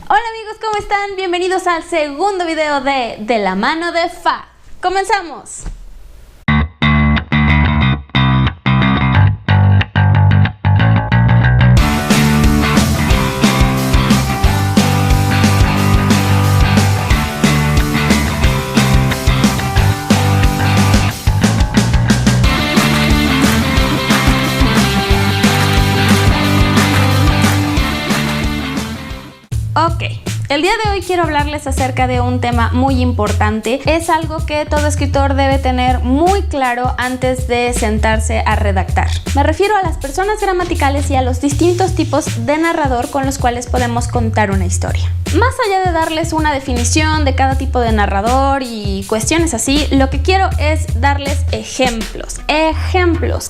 Hola amigos, ¿cómo están? Bienvenidos al segundo video de la mano de Fa. ¡Comenzamos! Ok, el día de hoy quiero hablarles acerca de un tema muy importante. Es algo que todo escritor debe tener muy claro antes de sentarse a redactar. Me refiero a las personas gramaticales y a los distintos tipos de narrador con los cuales podemos contar una historia. Más allá de darles una definición de cada tipo de narrador y cuestiones así, lo que quiero es darles ejemplos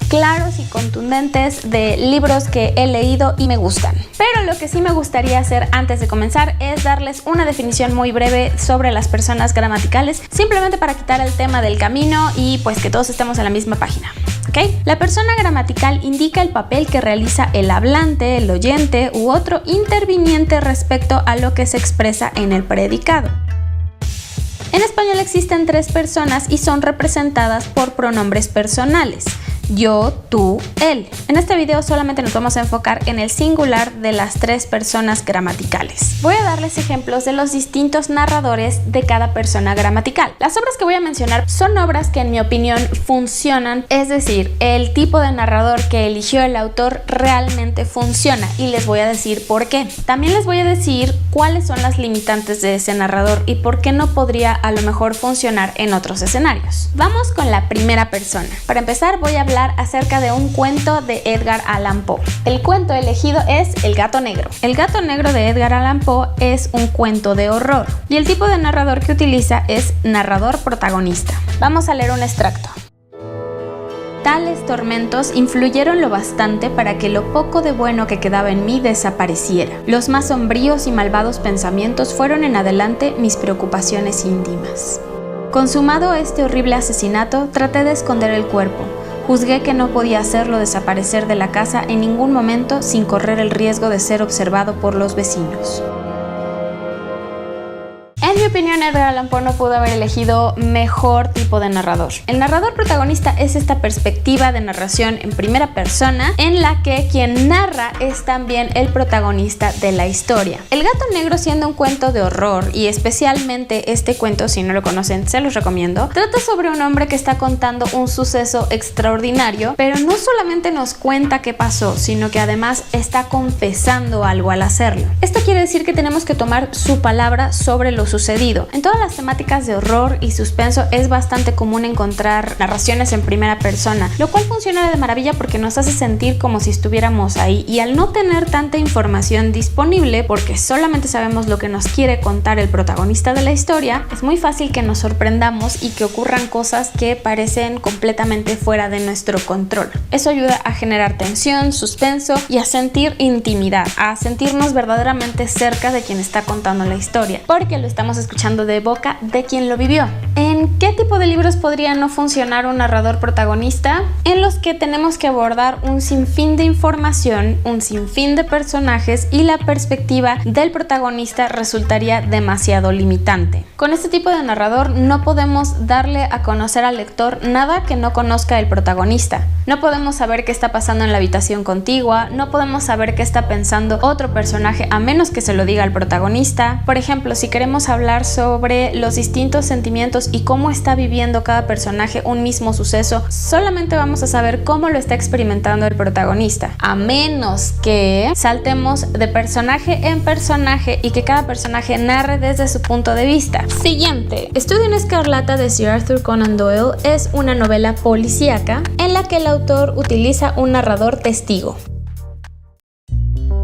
claros y contundentes de libros que he leído y me gustan. Pero lo que sí me gustaría hacer antes de comenzar es darles una definición muy breve sobre las personas gramaticales, simplemente para quitar el tema del camino y pues que todos estemos en la misma página. ¿Okay? La persona gramatical indica el papel que realiza el hablante, el oyente u otro interviniente respecto a lo que se expresa en el predicado. En español existen tres personas y son representadas por pronombres personales: yo, tú, él. En este video solamente nos vamos a enfocar en el singular de las tres personas gramaticales. Voy a darles ejemplos de los distintos narradores de cada persona gramatical. Las obras que voy a mencionar son obras que en mi opinión funcionan, es decir, el tipo de narrador que eligió el autor realmente funciona, y les voy a decir por qué. También les voy a decir cuáles son las limitantes de ese narrador y por qué no podría a lo mejor funcionar en otros escenarios. Vamos con la primera persona. Para empezar voy a hablar acerca de un cuento de Edgar Allan Poe. El cuento elegido es El gato negro. El gato negro de Edgar Allan Poe es un cuento de horror y el tipo de narrador que utiliza es narrador protagonista. Vamos a leer un extracto. Tales tormentos influyeron lo bastante para que lo poco de bueno que quedaba en mí desapareciera. Los más sombríos y malvados pensamientos fueron en adelante mis preocupaciones íntimas. Consumado este horrible asesinato, traté de esconder el cuerpo. Juzgué que no podía hacerlo desaparecer de la casa en ningún momento sin correr el riesgo de ser observado por los vecinos. En mi opinión, Edgar Allan Poe no pudo haber elegido mejor tipo de narrador. El narrador protagonista es esta perspectiva de narración en primera persona en la que quien narra es también el protagonista de la historia. El gato negro, siendo un cuento de horror, y especialmente este cuento, si no lo conocen, se los recomiendo, trata sobre un hombre que está contando un suceso extraordinario, pero no solamente nos cuenta qué pasó, sino que además está confesando algo al hacerlo. Esto quiere decir que tenemos que tomar su palabra sobre lo sucedido. En todas las temáticas de horror y suspenso es bastante común encontrar narraciones en primera persona, lo cual funciona de maravilla porque nos hace sentir como si estuviéramos ahí, y al no tener tanta información disponible, porque solamente sabemos lo que nos quiere contar el protagonista de la historia, es muy fácil que nos sorprendamos y que ocurran cosas que parecen completamente fuera de nuestro control. Eso ayuda a generar tensión, suspenso y a sentir intimidad, a sentirnos verdaderamente cerca de quien está contando la historia, porque lo estamos escuchando de boca de quien lo vivió. ¿En qué tipo de libros podría no funcionar un narrador protagonista? En los que tenemos que abordar un sinfín de información, un sinfín de personajes, y la perspectiva del protagonista resultaría demasiado limitante. Con este tipo de narrador no podemos darle a conocer al lector nada que no conozca el protagonista. No podemos saber qué está pasando en la habitación contigua, no podemos saber qué está pensando otro personaje a menos que se lo diga al protagonista. Por ejemplo, si queremos hablar sobre los distintos sentimientos y cómo está viviendo cada personaje un mismo suceso, solamente vamos a saber cómo lo está experimentando el protagonista, a menos que saltemos de personaje en personaje y que cada personaje narre desde su punto de vista. Siguiente. Estudio en Escarlata de Sir Arthur Conan Doyle es una novela policíaca en la que el autor utiliza un narrador testigo.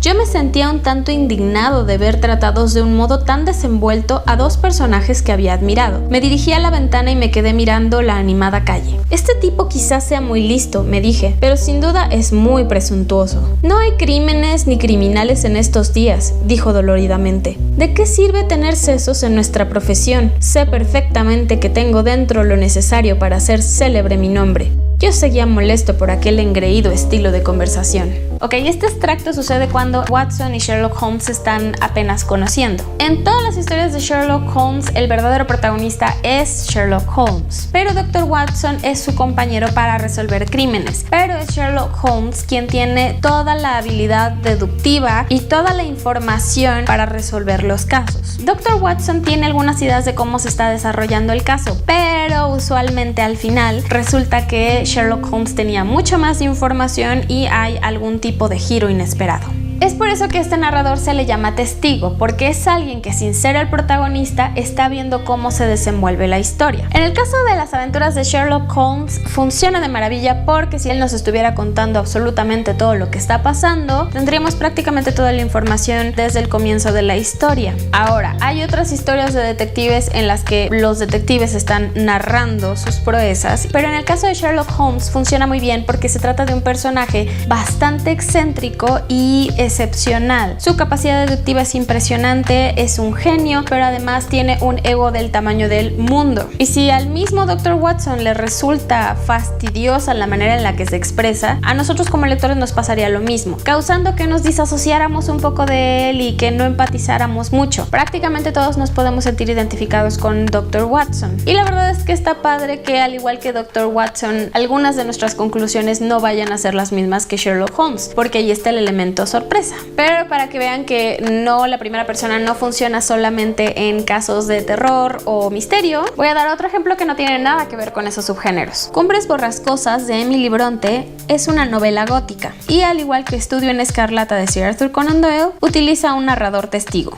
Yo me sentía un tanto indignado de ver tratados de un modo tan desenvuelto a dos personajes que había admirado. Me dirigí a la ventana y me quedé mirando la animada calle. Este tipo quizás sea muy listo, me dije, pero sin duda es muy presuntuoso. No hay crímenes ni criminales en estos días, dijo doloridamente. ¿De qué sirve tener sesos en nuestra profesión? Sé perfectamente que tengo dentro lo necesario para hacer célebre mi nombre. Yo seguía molesto por aquel engreído estilo de conversación. Ok, este extracto sucede cuando Watson y Sherlock Holmes se están apenas conociendo. En todas las historias de Sherlock Holmes, el verdadero protagonista es Sherlock Holmes, pero Dr. Watson es su compañero para resolver crímenes. Pero es Sherlock Holmes quien tiene toda la habilidad deductiva y toda la información para resolver los casos. Dr. Watson tiene algunas ideas de cómo se está desarrollando el caso, pero usualmente al final resulta que Sherlock Holmes tenía mucha más información y hay algún tipo de giro inesperado. Es por eso que este narrador se le llama testigo, porque es alguien que sin ser el protagonista está viendo cómo se desenvuelve la historia. En el caso de las aventuras de Sherlock Holmes funciona de maravilla porque si él nos estuviera contando absolutamente todo lo que está pasando, tendríamos prácticamente toda la información desde el comienzo de la historia. Ahora, hay otras historias de detectives en las que los detectives están narrando sus proezas, pero en el caso de Sherlock Holmes funciona muy bien porque se trata de un personaje bastante excéntrico y excepcional. Su capacidad deductiva es impresionante, es un genio, pero además tiene un ego del tamaño del mundo. Y si al mismo Dr. Watson le resulta fastidiosa la manera en la que se expresa, a nosotros como lectores nos pasaría lo mismo, causando que nos disasociáramos un poco de él y que no empatizáramos mucho. Prácticamente todos nos podemos sentir identificados con Dr. Watson. Y la verdad es que está padre que, al igual que Dr. Watson, algunas de nuestras conclusiones no vayan a ser las mismas que Sherlock Holmes, porque ahí está el elemento sorpresa. Pero para que vean que no, la primera persona no funciona solamente en casos de terror o misterio, voy a dar otro ejemplo que no tiene nada que ver con esos subgéneros. Cumbres borrascosas de Emily Bronte es una novela gótica y, al igual que Estudio en Escarlata de Sir Arthur Conan Doyle, utiliza un narrador testigo.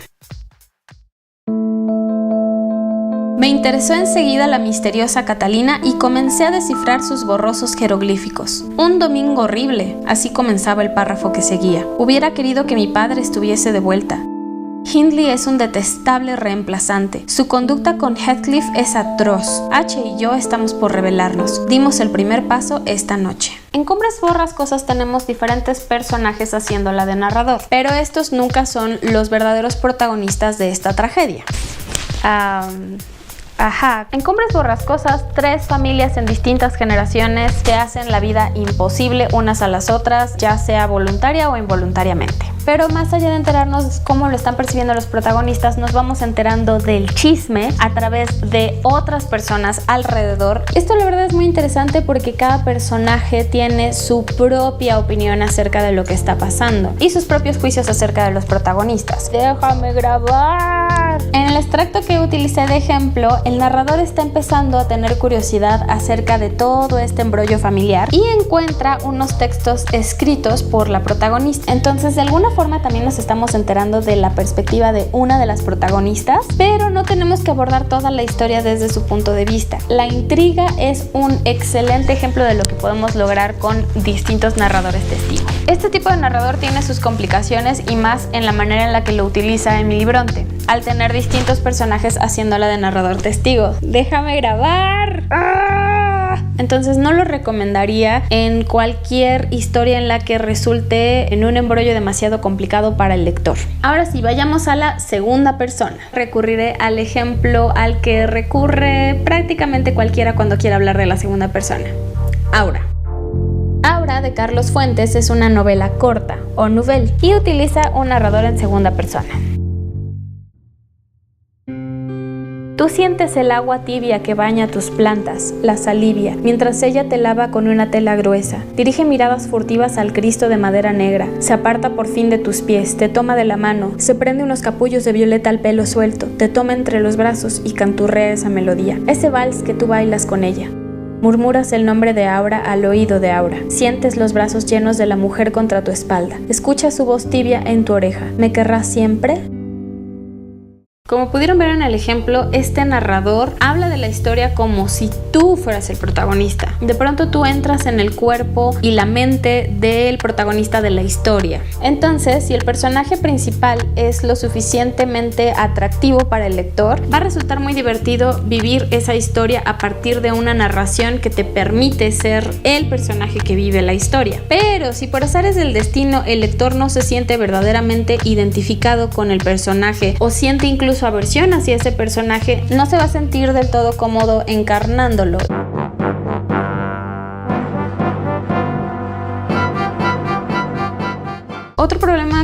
Me interesó enseguida la misteriosa Catalina y comencé a descifrar sus borrosos jeroglíficos. Un domingo horrible, así comenzaba el párrafo que seguía. Hubiera querido que mi padre estuviese de vuelta. Hindley es un detestable reemplazante. Su conducta con Heathcliff es atroz. H y yo estamos por rebelarnos. Dimos el primer paso esta noche. En Cumbres borrascosas tenemos diferentes personajes haciéndola de narrador, pero estos nunca son los verdaderos protagonistas de esta tragedia. En Cumbres borrascosas, 3 familias en distintas generaciones se hacen la vida imposible unas a las otras, ya sea voluntaria o involuntariamente. Pero más allá de enterarnos cómo lo están percibiendo los protagonistas, nos vamos enterando del chisme a través de otras personas alrededor. Esto la verdad es muy interesante porque cada personaje tiene su propia opinión acerca de lo que está pasando y sus propios juicios acerca de los protagonistas. ¡Déjame grabar! En el extracto que utilicé de ejemplo, el narrador está empezando a tener curiosidad acerca de todo este embrollo familiar y encuentra unos textos escritos por la protagonista. Entonces, de alguna forma también nos estamos enterando de la perspectiva de una de las protagonistas, pero no tenemos que abordar toda la historia desde su punto de vista. La intriga es un excelente ejemplo de lo que podemos lograr con distintos narradores testigos. Este tipo de narrador tiene sus complicaciones y más en la manera en la que lo utiliza Emily Bronte, al tener distintos personajes haciéndola de narrador testigo. ¡Déjame grabar! Entonces no lo recomendaría en cualquier historia en la que resulte en un embrollo demasiado complicado para el lector. Ahora sí, vayamos a la segunda persona. Recurriré al ejemplo al que recurre prácticamente cualquiera cuando quiera hablar de la segunda persona. Aura. Aura de Carlos Fuentes es una novela corta o nouvelle y utiliza un narrador en segunda persona. Tú sientes el agua tibia que baña tus plantas, las alivia, mientras ella te lava con una tela gruesa. Dirige miradas furtivas al Cristo de madera negra, se aparta por fin de tus pies, te toma de la mano, se prende unos capullos de violeta al pelo suelto, te toma entre los brazos y canturrea esa melodía, ese vals que tú bailas con ella. Murmuras el nombre de Aura al oído de Aura. Sientes los brazos llenos de la mujer contra tu espalda. Escuchas su voz tibia en tu oreja. ¿Me querrás siempre? Como pudieron ver en el ejemplo, este narrador habla de la historia como si tú fueras el protagonista. De pronto tú entras en el cuerpo y la mente del protagonista de la historia. Entonces, si el personaje principal es lo suficientemente atractivo para el lector, va a resultar muy divertido vivir esa historia a partir de una narración que te permite ser el personaje que vive la historia. Pero si por azares del destino el lector no se siente verdaderamente identificado con el personaje o siente incluso su aversión hacia ese personaje, no se va a sentir del todo cómodo encarnándolo.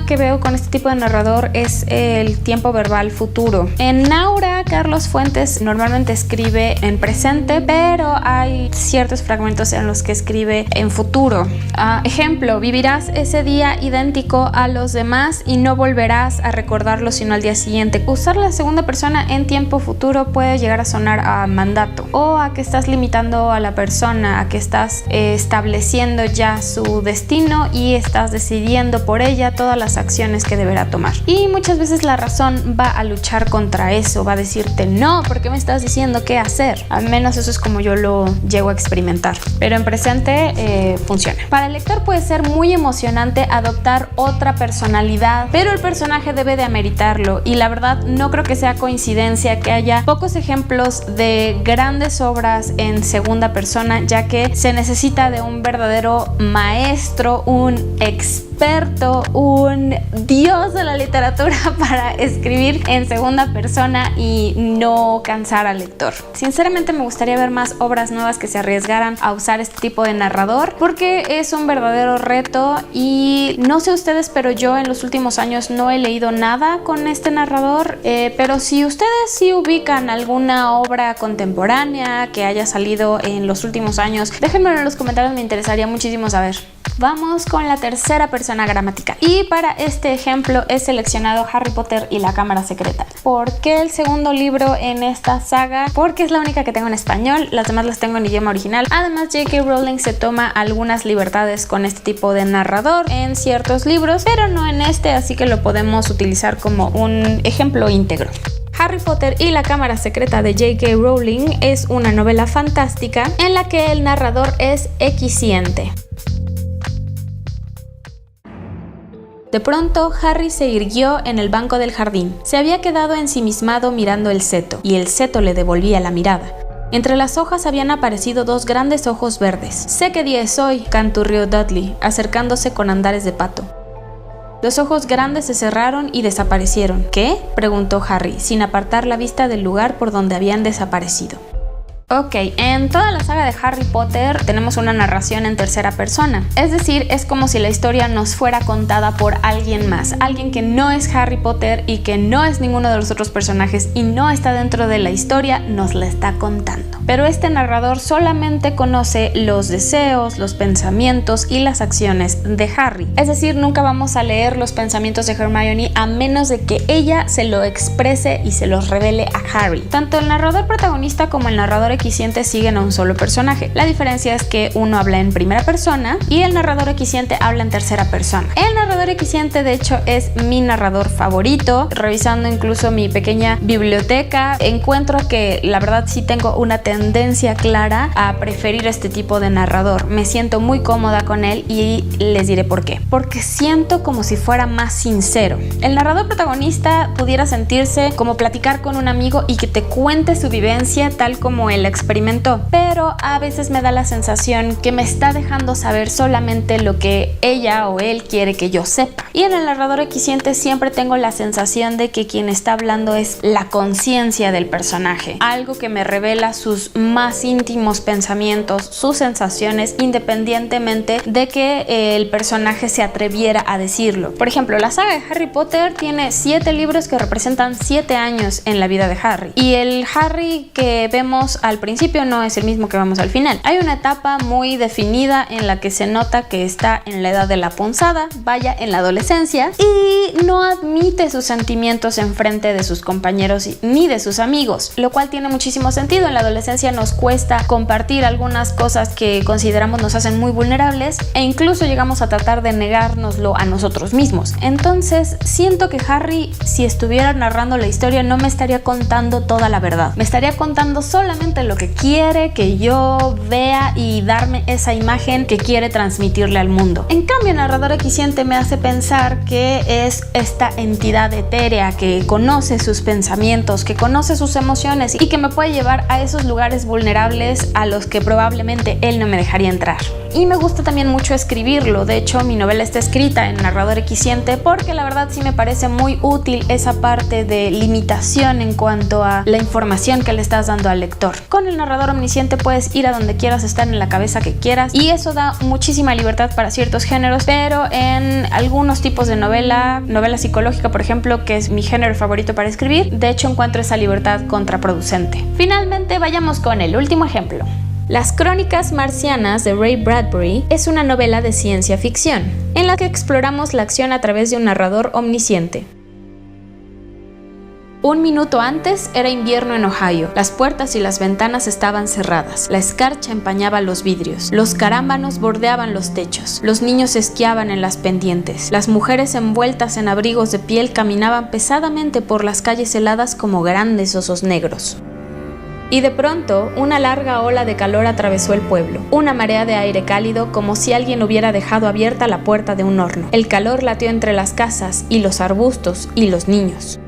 problema que veo con este tipo de narrador es el tiempo verbal futuro. En Naura, Carlos Fuentes normalmente escribe en presente, pero hay ciertos fragmentos en los que escribe en futuro. Ejemplo, vivirás ese día idéntico a los demás y no volverás a recordarlo sino al día siguiente. Usar la segunda persona en tiempo futuro puede llegar a sonar a mandato o a que estás limitando a la persona, a que estás estableciendo ya su destino y estás decidiendo por ella todas las acciones que deberá tomar. Y muchas veces la razón va a luchar contra eso, va a decirte no, ¿por qué me estás diciendo qué hacer? Al menos eso es como yo lo llego a experimentar, pero en presente funciona. Para el lector puede ser muy emocionante adoptar otra personalidad, pero el personaje debe de ameritarlo, y la verdad no creo que sea coincidencia que haya pocos ejemplos de grandes obras en segunda persona, ya que se necesita de un verdadero maestro, un experto, un dios de la literatura para escribir en segunda persona y no cansar al lector. Sinceramente me gustaría ver más obras nuevas que se arriesgaran a usar este tipo de narrador, porque es un verdadero reto, y no sé ustedes, pero yo en los últimos años no he leído nada con este narrador, pero si ustedes sí ubican alguna obra contemporánea que haya salido en los últimos años, déjenmelo en los comentarios, me interesaría muchísimo saber. Vamos con la tercera persona gramatical, y para este ejemplo he seleccionado Harry Potter y la Cámara Secreta. ¿Por qué el segundo libro en esta saga? Porque es la única que tengo en español, las demás las tengo en idioma original. Además, J.K. Rowling se toma algunas libertades con este tipo de narrador en ciertos libros, pero no en este, así que lo podemos utilizar como un ejemplo íntegro. Harry Potter y la Cámara Secreta de J.K. Rowling es una novela fantástica en la que el narrador es equisciente. De pronto, Harry se irguió en el banco del jardín. Se había quedado ensimismado mirando el seto, y el seto le devolvía la mirada. Entre las hojas habían aparecido dos grandes ojos verdes. «Sé qué día es hoy», canturrió Dudley, acercándose con andares de pato. Los ojos grandes se cerraron y desaparecieron. ¿Qué?, preguntó Harry, sin apartar la vista del lugar por donde habían desaparecido. Ok, en toda la saga de Harry Potter tenemos una narración en tercera persona. Es decir, es como si la historia nos fuera contada por alguien más. Alguien que no es Harry Potter y que no es ninguno de los otros personajes y no está dentro de la historia, nos la está contando. Pero este narrador solamente conoce los deseos, los pensamientos y las acciones de Harry. Es decir, nunca vamos a leer los pensamientos de Hermione a menos de que ella se lo exprese y se los revele a Harry. Tanto el narrador protagonista como el narrador equisciente siguen a un solo personaje. La diferencia es que uno habla en primera persona y el narrador equisciente habla en tercera persona. El narrador equisciente, de hecho, es mi narrador favorito. Revisando incluso mi pequeña biblioteca, encuentro que la verdad sí tengo una tendencia clara a preferir este tipo de narrador. Me siento muy cómoda con él y les diré por qué. Porque siento como si fuera más sincero. El narrador protagonista pudiera sentirse como platicar con un amigo y que te cuente su vivencia tal como él experimentó, pero a veces me da la sensación que me está dejando saber solamente lo que ella o él quiere que yo sepa. Y en el narrador equisciente siempre tengo la sensación de que quien está hablando es la conciencia del personaje, algo que me revela sus más íntimos pensamientos, sus sensaciones, independientemente de que el personaje se atreviera a decirlo. Por ejemplo, la saga de Harry Potter tiene 7 libros que representan 7 años en la vida de Harry, y el Harry que vemos al principio no es el mismo que vemos al final. Hay una etapa muy definida en la que se nota que está en la edad de la punzada, vaya, en la adolescencia, y no admite sus sentimientos en frente de sus compañeros ni de sus amigos, lo cual tiene muchísimo sentido. En la adolescencia nos cuesta compartir algunas cosas que consideramos nos hacen muy vulnerables, e incluso llegamos a tratar de negárnoslo a nosotros mismos. Entonces siento que Harry, si estuviera narrando la historia, no me estaría contando toda la verdad, me estaría contando solamente lo que quiere que yo vea y darme esa imagen que quiere transmitirle al mundo. En cambio, el narrador equisciente me hace pensar que es esta entidad etérea que conoce sus pensamientos, que conoce sus emociones y que me puede llevar a esos lugares vulnerables a los que probablemente él no me dejaría entrar. Y me gusta también mucho escribirlo. De hecho, mi novela está escrita en narrador equisciente porque la verdad sí me parece muy útil esa parte de limitación en cuanto a la información que le estás dando al lector. Con el narrador omnisciente puedes ir a donde quieras, estar en la cabeza que quieras, y eso da muchísima libertad para ciertos géneros, pero en algunos tipos de novela psicológica, por ejemplo, que es mi género favorito para escribir, de hecho encuentro esa libertad contraproducente. Finalmente, vayamos con el último ejemplo. Las Crónicas Marcianas de Ray Bradbury es una novela de ciencia ficción, en la que exploramos la acción a través de un narrador omnisciente. Un minuto antes era invierno en Ohio. Las puertas y las ventanas estaban cerradas. La escarcha empañaba los vidrios. Los carámbanos bordeaban los techos. Los niños esquiaban en las pendientes. Las mujeres envueltas en abrigos de piel caminaban pesadamente por las calles heladas como grandes osos negros. Y de pronto, una larga ola de calor atravesó el pueblo. Una marea de aire cálido, como si alguien hubiera dejado abierta la puerta de un horno. El calor latió entre las casas y los arbustos y los niños.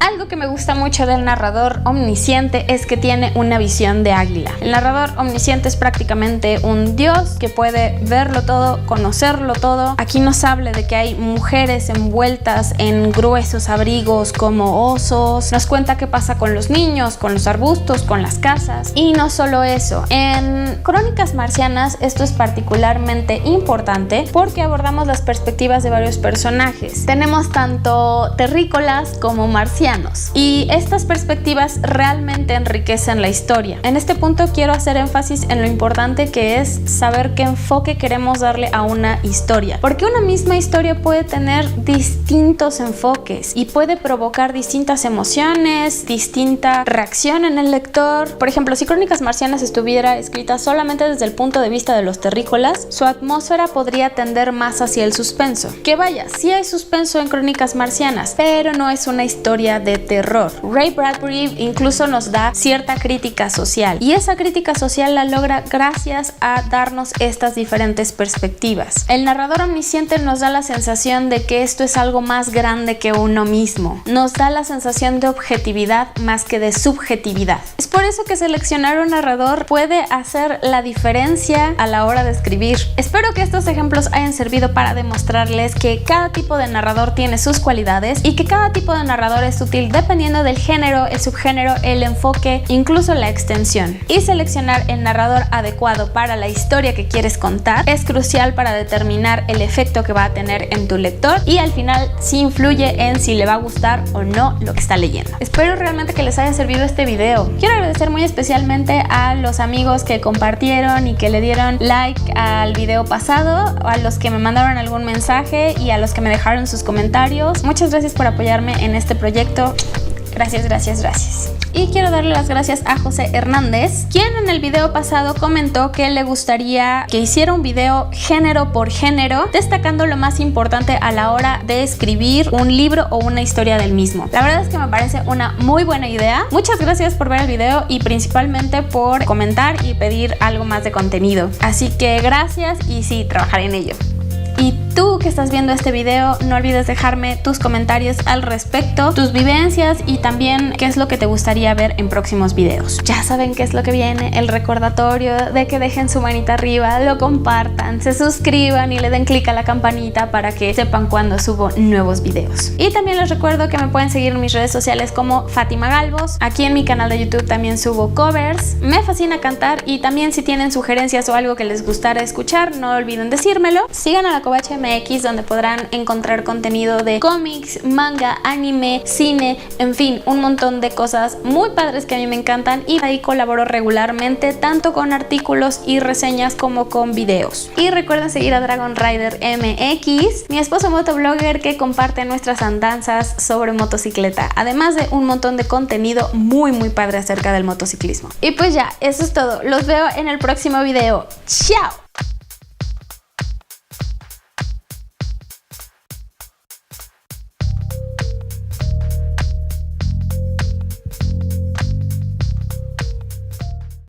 Algo que me gusta mucho del narrador omnisciente es que tiene una visión de águila. El narrador omnisciente es prácticamente un dios que puede verlo todo, conocerlo todo. Aquí nos habla de que hay mujeres envueltas en gruesos abrigos como osos. Nos cuenta qué pasa con los niños, con los arbustos, con las casas. Y no solo eso. En Crónicas Marcianas esto es particularmente importante porque abordamos las perspectivas de varios personajes. Tenemos tanto terrícolas como marcianos. Y estas perspectivas realmente enriquecen la historia. En este punto quiero hacer énfasis en lo importante que es saber qué enfoque queremos darle a una historia, porque una misma historia puede tener distintos enfoques y puede provocar distintas emociones, distinta reacción en el lector. Por ejemplo, si Crónicas Marcianas estuviera escrita solamente desde el punto de vista de los terrícolas, su atmósfera podría tender más hacia el suspenso. Que vaya, sí hay suspenso en Crónicas Marcianas, pero no es una historia de terror. Ray Bradbury incluso nos da cierta crítica social, y esa crítica social la logra gracias a darnos estas diferentes perspectivas. El narrador omnisciente nos da la sensación de que esto es algo más grande que uno mismo. Nos da la sensación de objetividad más que de subjetividad. Es por eso que seleccionar un narrador puede hacer la diferencia a la hora de escribir. Espero que estos ejemplos hayan servido para demostrarles que cada tipo de narrador tiene sus cualidades y que cada tipo de narrador es útil dependiendo del género, el subgénero, el enfoque, incluso la extensión. Y seleccionar el narrador adecuado para la historia que quieres contar es crucial para determinar el efecto que va a tener en tu lector y al final sí influye en si le va a gustar o no lo que está leyendo. Espero realmente que les haya servido este video. Quiero agradecer muy especialmente a los amigos que compartieron y que le dieron like al video pasado, a los que me mandaron algún mensaje y a los que me dejaron sus comentarios. Muchas gracias por apoyarme en este proyecto. Gracias, gracias, gracias. Y quiero darle las gracias a José Hernández, quien en el video pasado comentó que le gustaría que hiciera un video género por género, destacando lo más importante a la hora de escribir un libro o una historia del mismo. La verdad es que me parece una muy buena idea. Muchas gracias por ver el video y principalmente por comentar y pedir algo más de contenido. Así que gracias y sí, trabajaré en ello. Y tú que estás viendo este video, no olvides dejarme tus comentarios al respecto, tus vivencias y también qué es lo que te gustaría ver en próximos videos. Ya saben qué es lo que viene, el recordatorio de que dejen su manita arriba, lo compartan, se suscriban y le den clic a la campanita para que sepan cuando subo nuevos videos. Y también les recuerdo que me pueden seguir en mis redes sociales como Fátima Galvos. Aquí en mi canal de YouTube también subo covers. Me fascina cantar y también si tienen sugerencias o algo que les gustara escuchar, no olviden decírmelo. Sigan a la Covacha MX, donde podrán encontrar contenido de cómics, manga, anime, cine, en fin, un montón de cosas muy padres que a mí me encantan, y ahí colaboro regularmente tanto con artículos y reseñas como con videos. Y recuerden seguir a Dragon Rider MX, mi esposo motoblogger que comparte nuestras andanzas sobre motocicleta, además de un montón de contenido muy padre acerca del motociclismo. Y pues ya, eso es todo, los veo en el próximo video. ¡Chao!